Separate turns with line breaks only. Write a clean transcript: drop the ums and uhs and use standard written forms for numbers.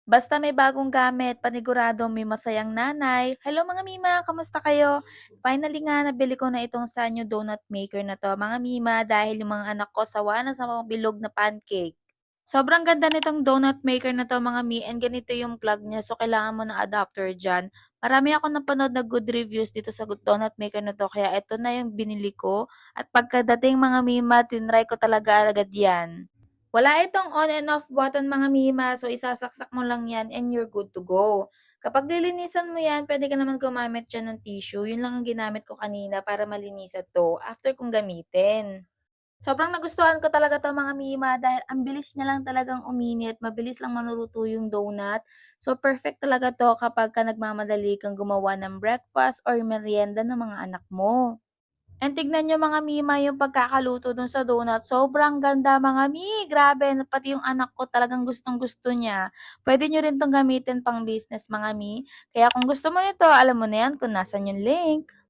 Basta may bagong gamit, paniguradong may masayang nanay. Hello mga Mima, kamusta kayo? Finally nga, nabili ko na itong Sanyo Donut Maker na to mga Mima dahil yung mga anak ko sawa na sa mga bilog na pancake. Sobrang ganda nitong donut maker na to mga mi and ganito yung plug niya so kailangan mo ng adapter dyan. Marami ako napanood na good reviews dito sa donut maker na to kaya ito na yung binili ko at pagkadating mga mima tinry ko talaga agad yan. Wala itong on and off button mga mima, so isasaksak mo lang yan and you're good to go. Kapag lilinisan mo yan, pwede ka naman gumamit dyan ng tissue. Yun lang ang ginamit ko kanina para malinisan to after kong gamitin. Sobrang nagustuhan ko talaga 'to mga Mima dahil ang bilis niya lang talagang uminit, mabilis lang maluto yung donut. So, perfect talaga 'to kapagka nagmamadali kang gumawa ng breakfast or merienda ng mga anak mo. And tignan niyo mga Mima yung pagkakaluto dun sa donut, sobrang ganda mga Mi, grabe na pati yung anak ko talagang gustong-gusto niya. Puwede niyo rin 'tong gamitin pang business mga Mi, kaya kung gusto mo nito alam mo na yan kung nasaan yung link.